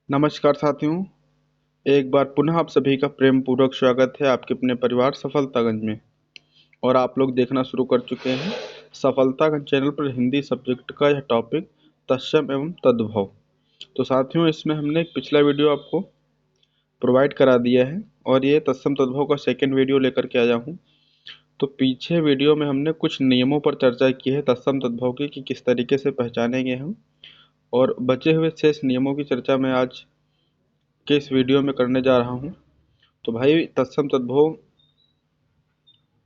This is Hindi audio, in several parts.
नमस्कार साथियों। एक बार पुनः आप सभी का प्रेम पूर्वक स्वागत है आपके अपने परिवार सफलतागंज में। और आप लोग देखना शुरू कर चुके हैं सफलतागंज चैनल पर हिंदी सब्जेक्ट का यह टॉपिक तत्सम एवं तद्भव। तो साथियों, इसमें हमने एक पिछला वीडियो आपको प्रोवाइड करा दिया है और ये तत्सम तद्भव का सेकेंड वीडियो लेकर के आया हूँ। तो पीछे वीडियो में हमने कुछ नियमों पर चर्चा की है तत्सम तद्भव की कि किस तरीके से पहचानेंगे हम, और बचे हुए शेष नियमों की चर्चा मैं आज के इस वीडियो में करने जा रहा हूँ। तो भाई, तत्सम तद्भव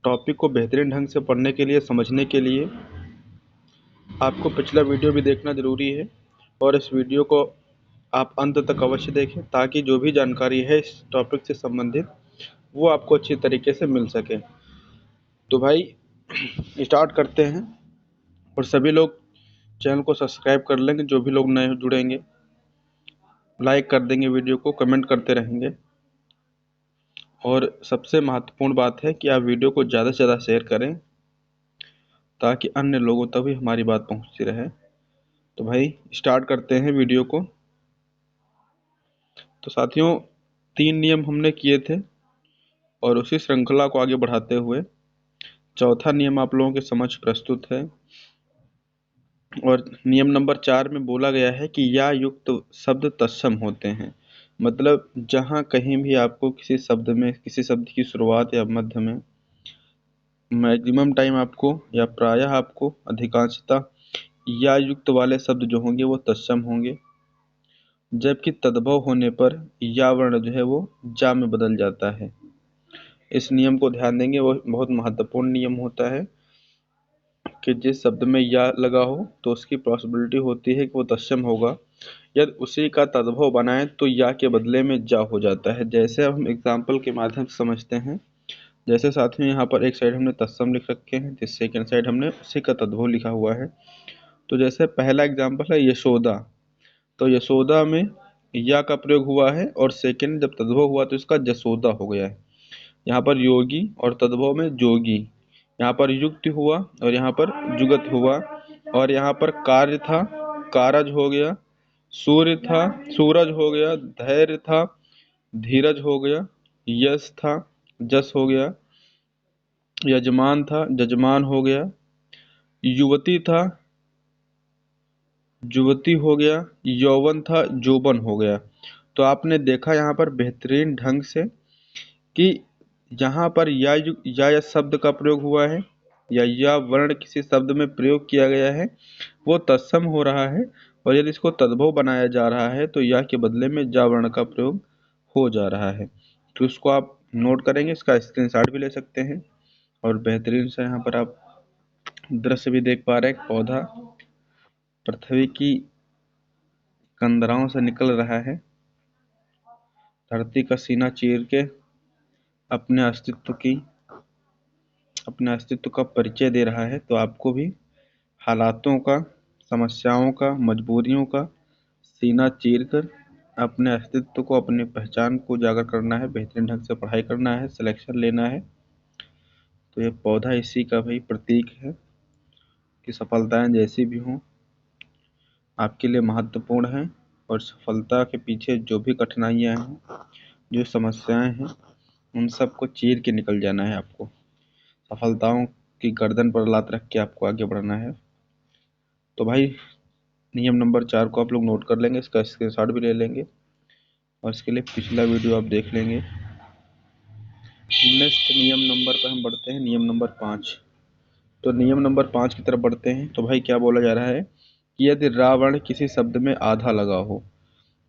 टॉपिक को बेहतरीन ढंग से पढ़ने के लिए, समझने के लिए आपको पिछला वीडियो भी देखना ज़रूरी है और इस वीडियो को आप अंत तक अवश्य देखें ताकि जो भी जानकारी है इस टॉपिक से संबंधित वो आपको अच्छी तरीके से मिल सके। तो भाई स्टार्ट करते हैं। और सभी लोग चैनल को सब्सक्राइब कर लेंगे, जो भी लोग नए जुड़ेंगे लाइक कर देंगे, वीडियो को कमेंट करते रहेंगे। और सबसे महत्वपूर्ण बात है कि आप वीडियो को ज़्यादा से ज़्यादा शेयर करें ताकि अन्य लोगों तक भी हमारी बात पहुंचती रहे। तो भाई स्टार्ट करते हैं वीडियो को। तो साथियों, 3 नियम हमने किए थे और उसी श्रृंखला को आगे बढ़ाते हुए चौथा नियम आप लोगों के समक्ष प्रस्तुत है। और नियम नंबर 4 में बोला गया है कि या युक्त शब्द तत्सम होते हैं। मतलब जहाँ कहीं भी आपको किसी शब्द में, किसी शब्द की शुरुआत या मध्य में मैक्सिमम टाइम आपको या प्रायः आपको अधिकांशतः या युक्त वाले शब्द जो होंगे वो तत्सम होंगे, जबकि तद्भव होने पर या वर्ण जो है वो जा में बदल जाता है। इस नियम को ध्यान देंगे, वो बहुत महत्वपूर्ण नियम होता है कि जिस शब्द में या लगा हो तो उसकी पॉसिबिलिटी होती है कि वो तत्सम होगा। यदि उसी का तद्भव बनाएं तो या के बदले में जा हो जाता है। जैसे अब हम एग्जाम्पल के माध्यम से समझते हैं। जैसे साथियों, यहाँ पर एक साइड हमने तत्सम लिख रखे हैं, जिस सेकेंड साइड हमने उसी का तद्भव लिखा हुआ है। तो जैसे पहला एग्जाम्पल है यशोदा, तो यशोदा में या का प्रयोग हुआ है और सेकेंड जब तद्भव हुआ तो इसका जसोदा हो गया है। यहाँ पर योगी और तद्भव में जोगी, यहाँ पर युक्त हुआ और यहाँ पर जुगत हुआ। और यहाँ पर कार्य था, कारज हो गया। सूर्य था, सूरज हो गया। धैर्य था, धीरज हो गया। यश था, जस हो गया। यजमान था, जजमान हो गया। युवती था, युवती हो गया। यौवन था, जोबन हो गया। तो आपने देखा यहाँ पर बेहतरीन ढंग से कि जहाँ पर या शब्द का प्रयोग हुआ है या वर्ण किसी शब्द में प्रयोग किया गया है वो तत्सम हो रहा है, और यदि इसको तद्भव बनाया जा रहा है तो या के बदले में जा वर्ण का प्रयोग हो जा रहा है। तो इसको आप नोट करेंगे, इसका स्क्रीनशॉट भी ले सकते हैं। और बेहतरीन से यहाँ पर आप दृश्य भी देख पा रहे हैं। पौधा पृथ्वी की कंदराओं से निकल रहा है, धरती का सीना चीर के अपने अस्तित्व का परिचय दे रहा है। तो आपको भी हालातों का, समस्याओं का, मजबूरियों का सीना चीर कर अपने अस्तित्व को, अपनी पहचान को उजागर करना है, बेहतरीन ढंग से पढ़ाई करना है, सिलेक्शन लेना है। तो ये पौधा इसी का भाई प्रतीक है कि सफलताएं जैसी भी हों आपके लिए महत्वपूर्ण हैं, और सफलता के पीछे जो भी कठिनाइयां हैं, जो समस्याएं हैं, उन सबको चीर के निकल जाना है। आपको सफलताओं की गर्दन पर लात रख के आपको आगे बढ़ना है। तो भाई नियम नंबर 4 को आप लोग नोट कर लेंगे, इसका स्क्रीनशॉट भी ले लेंगे और इसके लिए पिछला वीडियो आप देख लेंगे। नेक्स्ट नियम नंबर पर हम बढ़ते हैं, नियम नंबर 5। तो नियम नंबर 5 की तरफ बढ़ते हैं। तो भाई क्या बोला जा रहा है कि यदि रावण किसी शब्द में आधा लगा हो,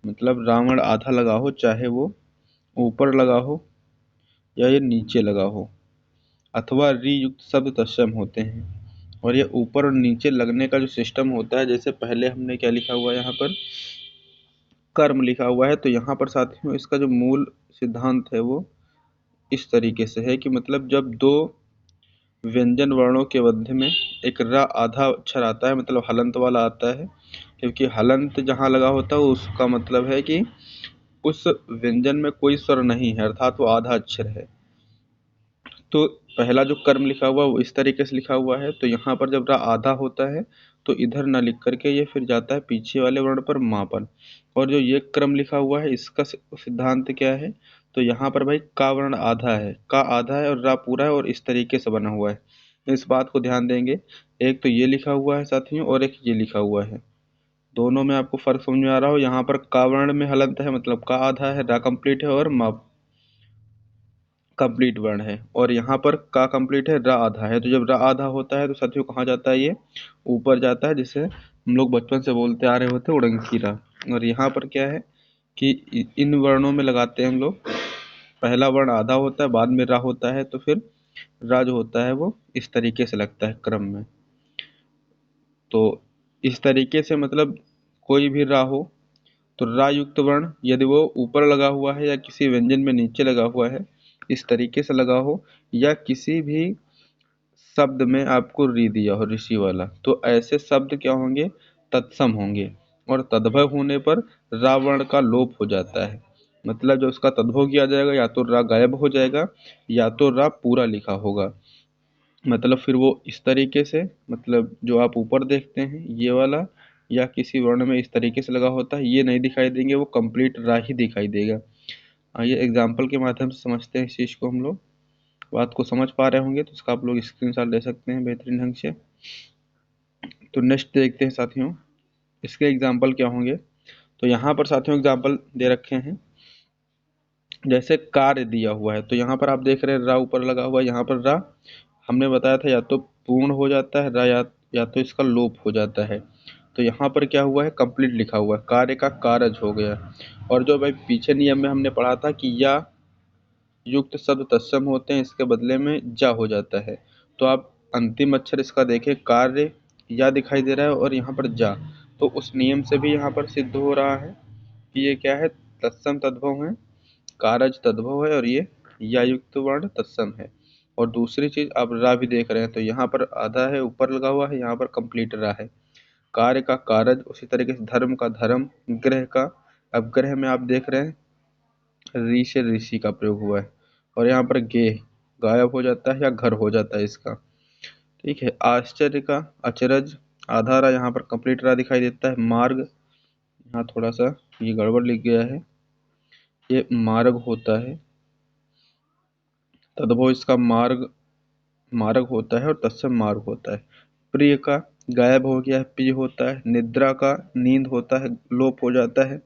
मतलब रावण आधा लगा हो, चाहे वो ऊपर लगा हो या ये नीचे लगा हो, अथवा री युक्त शब्द तत्सम होते हैं। और ये ऊपर और नीचे लगने का जो सिस्टम होता है, जैसे पहले हमने क्या लिखा हुआ है, यहाँ पर कर्म लिखा हुआ है। तो यहाँ पर साथियों इसका जो मूल सिद्धांत है वो इस तरीके से है कि मतलब जब दो व्यंजन वर्णों के मध्य में एक र आधा अक्षर आता है, मतलब हलंत वाला आता है, क्योंकि हलंत जहाँ लगा होता है उसका मतलब है कि उस व्यंजन में कोई स्वर नहीं है, अर्थात वो आधा अक्षर है। तो पहला जो कर्म लिखा हुआ वो इस तरीके से लिखा हुआ है। तो यहाँ पर जब रा आधा होता है तो इधर ना लिख करके ये फिर जाता है पीछे वाले वर्ण पर मा पर। और जो ये क्रम लिखा हुआ है इसका सिद्धांत क्या है, तो यहाँ पर भाई का वर्ण आधा है, का आधा है और रा पूरा है, और इस तरीके से बना हुआ है। इस बात को ध्यान देंगे, एक तो ये लिखा हुआ है साथियों और एक ये लिखा हुआ है, दोनों में आपको फर्क समझ में आ रहा हो। यहाँ पर का वर्ण में हलंत है, मतलब का आधा है, रा कंप्लीट है और मा कंप्लीट वर्ण है, और यहाँ पर का कंप्लीट है, रा आधा है। तो जब रा आधा होता है तो साथियों कहाँ जाता है, ये ऊपर जाता है, जिसे हम लोग बचपन से बोलते आ रहे होते उड़ंकी रा। और यहाँ पर क्या है कि इन वर्णों में लगाते हैं हम लोग, पहला वर्ण आधा होता है, बाद में रा होता है, तो फिर रा जो होता है वो इस तरीके से लगता है क्रम में। तो इस तरीके से मतलब कोई भी रा हो तो रा युक्त वर्ण यदि वो ऊपर लगा हुआ है या किसी व्यंजन में नीचे लगा हुआ है, इस तरीके से लगा हो, या किसी भी शब्द में आपको री दिया हो ऋषि वाला, तो ऐसे शब्द क्या होंगे, तत्सम होंगे। और तद्भव होने पर रा वर्ण का लोप हो जाता है, मतलब जो उसका तद्भव किया जाएगा या तो रा गायब हो जाएगा या तो रा पूरा लिखा होगा। मतलब फिर वो इस तरीके से, मतलब जो आप ऊपर देखते हैं ये वाला या किसी वर्ण में इस तरीके से लगा होता है, ये नहीं दिखाई देंगे, वो कंप्लीट रा ही दिखाई देगा। आइए एग्जाम्पल के माध्यम से समझते हैं इस चीज़ को हम लोग। बात को समझ पा रहे होंगे तो इसका आप लोग स्क्रीनशॉट ले सकते हैं बेहतरीन ढंग से। तो नेक्स्ट देखते हैं साथियों, इसके एग्जाम्पल क्या होंगे। तो यहाँ पर साथियों एग्जाम्पल दे रखे हैं, जैसे कार्य दिया हुआ है, तो यहाँ पर आप देख रहे हैं रा ऊपर लगा हुआ है, यहाँ पर रा हमने बताया था या तो पूर्ण हो जाता है रा, या तो इसका लोप हो जाता है। तो यहाँ पर क्या हुआ है, कंप्लीट लिखा हुआ है, कार्य का कारज हो गया। और जो भाई पीछे नियम में हमने पढ़ा था कि या युक्त शब्द तत्सम होते हैं, इसके बदले में जा हो जाता है। तो आप अंतिम अक्षर इसका देखें, कार्य या दिखाई दे रहा है और यहाँ पर जा, तो उस नियम से भी यहाँ पर सिद्ध हो रहा है कि ये क्या है, तत्सम तद्भव है, कारज तद्भव है, और ये या युक्त वर्ण तत्सम है। और दूसरी चीज आप रा भी देख रहे हैं, तो यहाँ पर आधा है ऊपर लगा हुआ है, यहाँ पर कंप्लीट रा है, कार्य का कारज, उसी तरीके से धर्म का धर्म, ग्रह का, अब ग्रह में आप देख रहे हैं ऋ से ऋषि का प्रयोग हुआ है, और यहाँ पर गे गायब हो जाता है या घर हो जाता है इसका। ठीक है, आश्चर्य का अचरज, आधा रा यहाँ पर कंप्लीट रा दिखाई देता है, मार्ग यहाँ थोड़ा सा ये गड़बड़ लिख गया है, ये मार्ग होता है, तद्भव इसका मार्ग मार्ग होता है और तत्सम मार्ग होता है। प्रिय का गायब हो गया है, प्रिय होता है। निद्रा का नींद होता है, लोप हो जाता है।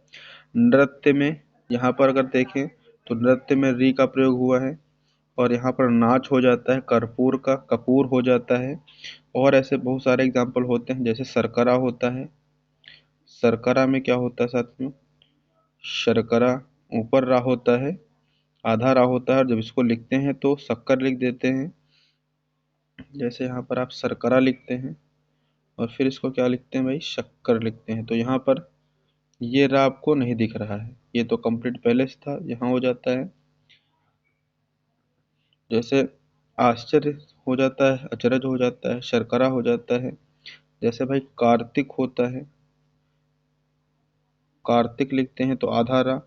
नृत्य में यहाँ पर अगर देखें तो नृत्य में री का प्रयोग हुआ है, और यहाँ पर नाच हो जाता है, कर्पूर का कपूर हो जाता है। और ऐसे बहुत सारे एग्जाम्पल होते हैं, जैसे शर्करा होता है, शर्करा में क्या होता है साथियों, शर्करा ऊपर रा होता है, आधा रा होता है, और जब इसको लिखते हैं तो शक्कर लिख देते हैं। जैसे यहाँ पर आप शर्करा लिखते हैं और फिर इसको क्या लिखते हैं भाई, शक्कर लिखते हैं, तो यहाँ पर ये रा आपको नहीं दिख रहा है, ये तो कंप्लीट पहले से था, यहाँ हो जाता है। जैसे आश्चर्य हो जाता है, अचरज हो जाता है, शर्करा हो जाता है। जैसे भाई कार्तिक होता है, कार्तिक लिखते हैं तो आधा रा,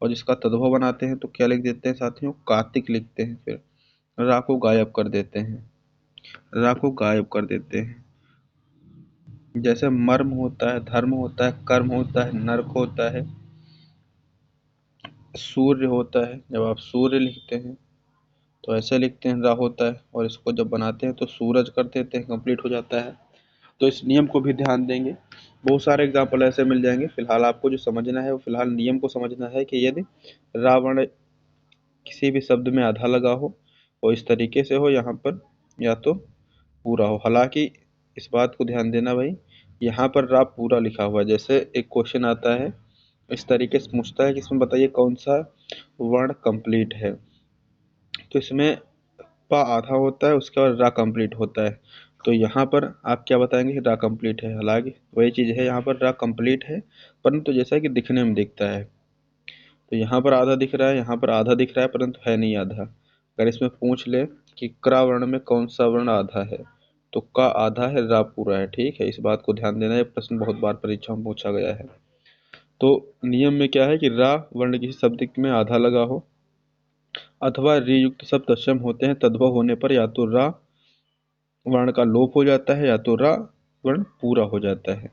और जिसका तद्भव बनाते हैं तो क्या लिख देते हैं साथियों, कार्तिक लिखते हैं, फिर रा को गायब कर देते हैं, रा को गायब कर देते हैं। जैसे मर्म होता है, धर्म होता है, कर्म होता है, नर्क होता है, सूर्य होता है, जब आप सूर्य लिखते हैं तो ऐसे लिखते हैं रा होता है, और इसको जब बनाते हैं तो सूरज कर देते हैं, कंप्लीट हो जाता है। तो इस नियम को भी ध्यान देंगे, बहुत सारे एग्जाम्पल ऐसे मिल जाएंगे। फिलहाल आपको जो समझना है वो फिलहाल नियम को समझना है कि यदि रावण किसी भी शब्द में आधा लगा हो और इस तरीके से हो यहाँ पर, या तो पूरा हो। हालांकि इस बात को ध्यान देना भाई, यहाँ पर रा पूरा लिखा हुआ है। जैसे एक क्वेश्चन आता है इस तरीके से पूछता है कि इसमें बताइए कौन सा वर्ण कंप्लीट है, तो इसमें पा आधा होता है, उसके बाद रा कंप्लीट होता है। तो यहाँ पर आप क्या बताएंगे कि रा कंप्लीट है, हालांकि वही चीज़ है, यहाँ पर रा कंप्लीट है, परंतु जैसा कि दिखने में दिखता है। तो यहाँ पर आधा दिख रहा है, यहाँ पर आधा दिख रहा है, परंतु है नहीं आधा। अगर इसमें पूछ ले कि क्रा वर्ण में कौन सा वर्ण आधा है, तो का आधा है, रा पूरा है। ठीक है, इस बात को ध्यान देना, ये प्रश्न बहुत बार परीक्षा में पूछा गया है। तो नियम में क्या है कि रा वर्ण किसी शब्द में आधा लगा हो अथवा री युक्त शब्द तत्सम होते हैं, तद्भव होने पर या तो रा वर्ण का लोप हो जाता है या तो रा वर्ण पूरा हो जाता है।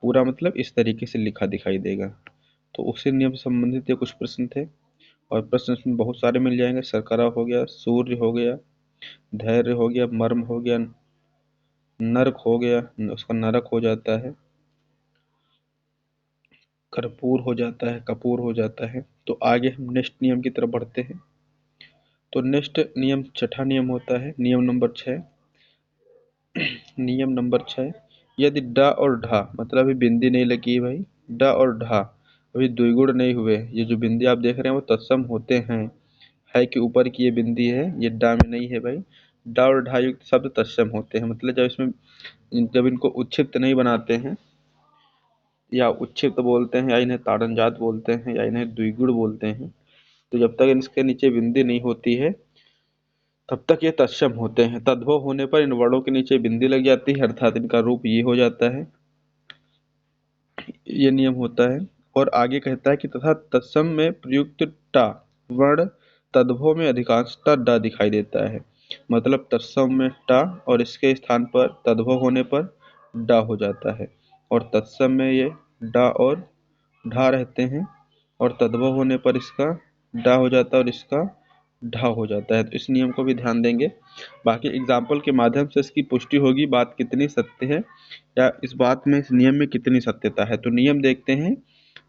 पूरा मतलब इस तरीके से लिखा दिखाई देगा। तो उसी नियम से संबंधित ये कुछ प्रश्न थे, और प्रश्न इसमें बहुत सारे मिल जाएंगे। शर्करा हो गया, सूर्य हो गया, धैर्य हो गया, मर्म हो गया, नर्क हो गया, उसका नरक हो जाता है, कर्पूर हो जाता है, कपूर हो जाता है। तो आगे हम नेक्स्ट नियम की तरफ बढ़ते हैं। तो नेक्स्ट नियम, छठा नियम होता है नियम नंबर 6। नियम नंबर 6, यदि ड और ढ, मतलब अभी बिंदी नहीं लगी है भाई, ड और ढ अभी द्विगुण नहीं हुए, ये जो बिंदी आप देख रहे हैं वो तत्सम होते हैं। है कि ऊपर की ये बिंदी है, ये डा में नहीं है भाई। डा और ढा युक्त शब्द तत्सम होते हैं, मतलब जब इसमें, जब इनको उच्छित नहीं बनाते हैं, या उच्छित बोलते हैं, या इन्हें ताड़नजात बोलते हैं, या इन्हें द्विगुण बोलते हैं, तो जब तक इसके नीचे बिंदी नहीं होती है तब तक ये तत्सम होते हैं। तद्भव होने पर इन वर्णों के नीचे बिंदी लग जाती है, अर्थात इनका रूप ये हो जाता है। ये नियम होता है। और आगे कहता है कि तथा तत्सम में प्रयुक्त टा वर्ण तद्भव में अधिकांशतः ड दिखाई देता है। मतलब तत्सम में टा और इसके स्थान पर तद्भव होने पर ड हो जाता है, और तत्सम में ये ड और ढा रहते हैं, और तद्भव होने पर इसका डा हो जाता है और इसका ढा हो जाता है। तो इस नियम को भी ध्यान देंगे। बाकी एग्जाम्पल के माध्यम से इसकी पुष्टि होगी, बात कितनी सत्य है, या इस बात में, इस नियम में कितनी सत्यता है। तो नियम देखते हैं।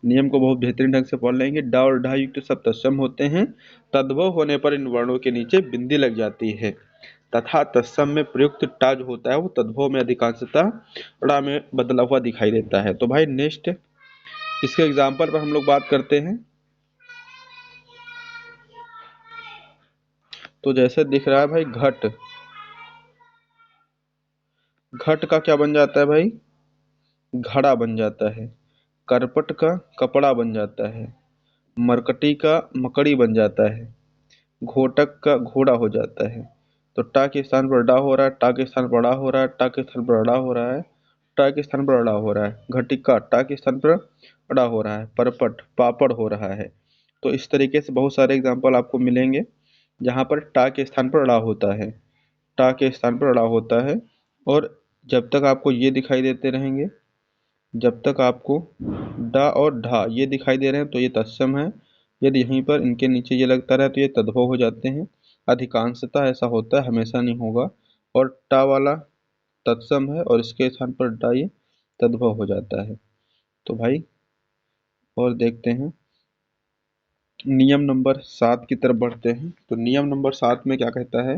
नियम को बहुत बेहतरीन ढंग से पढ़ लेंगे। डा और ढा युक्त सब तत्सम होते हैं। तद्भव होने पर इन वर्णों के नीचे बिंदी लग जाती है, तथा तत्सम में प्रयुक्त टा जो होता है वो तद्भव में अधिकांशतः ड़ा में बदला हुआ दिखाई देता है। तो भाई नेक्स्ट इसके एग्जाम्पल पर हम लोग बात करते हैं। तो जैसे दिख रहा है भाई, घट, घट का क्या बन जाता है भाई, घड़ा बन जाता है। करपट का कपड़ा बन जाता है। मरकटी का मकड़ी बन जाता है। घोटक का घोड़ा हो जाता है। तो टा के स्थान पर डा हो रहा है, टा के स्थान पर अड़ा हो रहा है, टा के स्थान पर अड़ा हो रहा है, टा के स्थान पर अड़ा हो रहा है। घटिका टा के स्थान पर अड़ा हो रहा है। परपट पापड़ हो रहा है। तो इस तरीके से बहुत सारे एग्जाम्पल आपको मिलेंगे जहाँ पर टा के स्थान पर अड़ा होता है, टा के स्थान पर अड़ा होता है। और जब तक आपको ये दिखाई देते रहेंगे, जब तक आपको डा और ढा ये दिखाई दे रहे हैं तो ये तत्सम है। यदि यहीं पर इनके नीचे ये लगता रहे तो ये तद्भव हो जाते हैं। अधिकांशतः ऐसा होता है, हमेशा नहीं होगा। और टा वाला तत्सम है और इसके स्थान पर डा ये तद्भव हो जाता है। तो भाई और देखते हैं, नियम नंबर 7 की तरफ बढ़ते हैं। तो नियम नंबर 7 में क्या कहता है,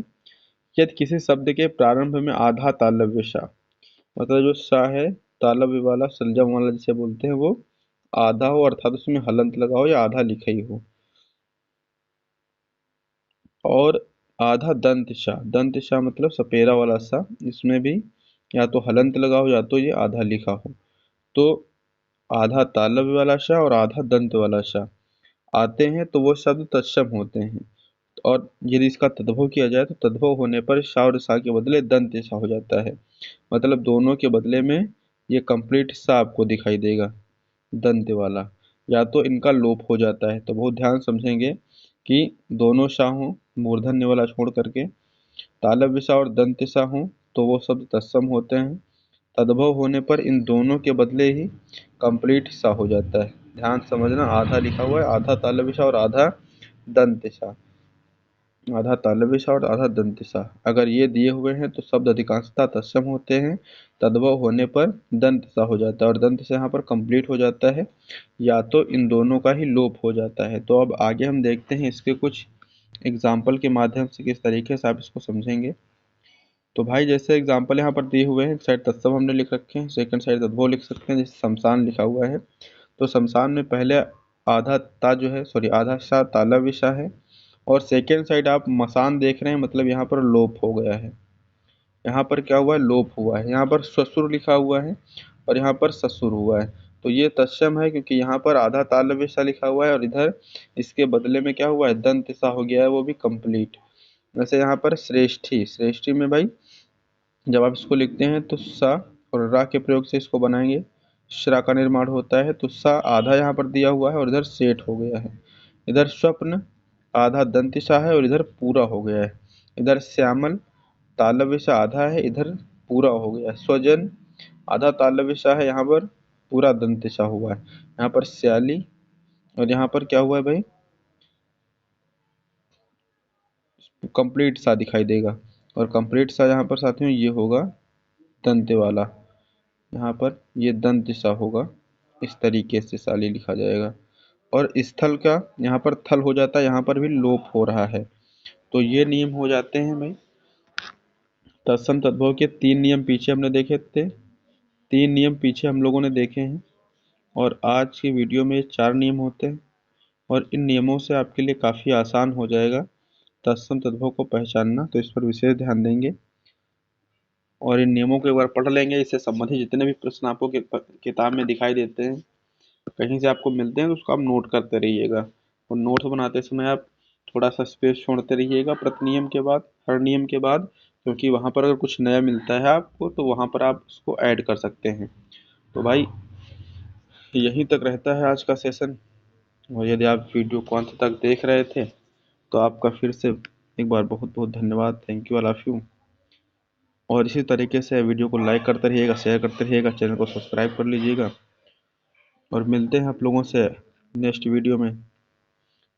यदि किसी शब्द के प्रारंभ में आधा तालव्य सा, मतलब जो सा है तालव्य वाला, संजम वाला जिसे बोलते हैं, वो आधा हो, अर्थात उसमें हलंत लगा हो या आधा लिखा ही हो, और आधा दंत सा, दंत सा मतलब सपेरा वाला सा, इसमें भी या तो हलंत लगा हो या तो ये आधा लिखा हो। तो आधा तालव्य वाला सा और आधा दंत वाला सा आते हैं तो वो शब्द तत्सम होते हैं। और यदि इसका तद्भव किया जाए तो तद्भव होने पर सा और सा के बदले दंत सा हो जाता है। मतलब दोनों के बदले में ये कंप्लीट सा आपको दिखाई देगा, दंत वाला। या तो इनका लोप हो जाता है। तो बहुत ध्यान समझेंगे कि दोनों सा हों, मूर्धन्य वाला छोड़ करके, तालव्य सा और दंत सा हों तो वो शब्द तत्सम होते हैं। तद्भव होने पर इन दोनों के बदले ही कंप्लीट सा हो जाता है। ध्यान समझना, आधा लिखा हुआ है, आधा तालव्य सा और आधा दंत सा, आधा तालव्य सा और आधा दंत सा। अगर ये दिए हुए हैं तो शब्द अधिकांशतः तत्सम होते हैं। तद्भव होने पर दंत सा हो जाता है और दंत से यहाँ पर कंप्लीट हो जाता है, या तो इन दोनों का ही लोप हो जाता है। तो अब आगे हम देखते हैं इसके कुछ एग्जाम्पल के माध्यम से किस तरीके से आप इसको समझेंगे। तो भाई जैसे एग्जाम्पल यहाँ पर दिए हुए हैं, एक साइड तत्सम हमने लिख रखे हैं, सेकंड साइड तद्भव लिख सकते हैं। जैसे शमशान लिखा हुआ है तो शमशान में पहले आधा ता जो है, सॉरी आधा सा तालव्य सा है, और सेकेंड साइड आप मसान देख रहे हैं, मतलब यहाँ पर लोप हो गया है। यहाँ पर क्या हुआ है, लोप हुआ है। यहाँ पर ससुर लिखा हुआ है और यहाँ पर ससुर हुआ है। तो ये तत्सम है क्योंकि यहाँ पर आधा तालव्य सा लिखा हुआ है और इधर इसके बदले में क्या हुआ है, दंत सा हो गया है, वो भी कंप्लीट। वैसे यहाँ पर श्रेष्ठी, श्रेष्ठी में भाई जब आप इसको लिखते हैं तो सा और रा के प्रयोग से इसको बनाएंगे, श्रा का निर्माण होता है। तो सा आधा यहाँ पर दिया हुआ है और इधर सेठ हो गया है। इधर स्वप्न आधा दंत सा है और इधर पूरा हो गया है। इधर श्यामल तालव्य सा आधा है, इधर पूरा हो गया। स्वजन आधा तालव्य सा है, यहाँ पर पूरा दंत सा हुआ है, यहाँ पर स्याली, और यहाँ पर क्या हुआ है भाई, कंप्लीट सा दिखाई देगा। और कंप्लीट सा यहाँ पर साथियों ये होगा दंते वाला, यहाँ पर ये दंत सा होगा, इस तरीके से साली लिखा जाएगा। और स्थल का यहाँ पर थल हो जाता है, यहाँ पर भी लोप हो रहा है। तो ये नियम हो जाते हैं भाई। तत्सम तद्भव के 3 नियम पीछे हमने देखे थे, 3 नियम पीछे हम लोगों ने देखे हैं, और आज की वीडियो में 4 नियम होते हैं। और इन नियमों से आपके लिए काफ़ी आसान हो जाएगा तत्सम तद्भव को पहचानना, तो इस पर विशेष ध्यान देंगे और इन नियमों को एक बार पढ़ लेंगे। इससे संबंधित जितने भी प्रश्न आपको किताब में दिखाई देते हैं, कहीं से आपको मिलते हैं, तो उसको आप नोट करते रहिएगा। और नोट्स बनाते समय आप थोड़ा सा स्पेस छोड़ते रहिएगा प्रति नियम के बाद, हर नियम के बाद, क्योंकि वहाँ पर अगर कुछ नया मिलता है आपको तो वहाँ पर आप उसको ऐड कर सकते हैं। तो भाई यहीं तक रहता है आज का सेशन। और यदि आप वीडियो को अंत तक देख रहे थे तो आपका फिर से एक बार बहुत बहुत धन्यवाद। Thank you, I love you. और इसी तरीके से वीडियो को लाइक करते रहिएगा, शेयर करते रहिएगा, चैनल को सब्सक्राइब कर लीजिएगा। और मिलते हैं आप लोगों से नेक्स्ट वीडियो में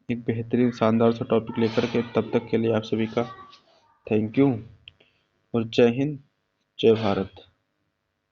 एक बेहतरीन शानदार सा टॉपिक लेकर के। तब तक के लिए आप सभी का थैंक यू और जय हिंद, जय भारत।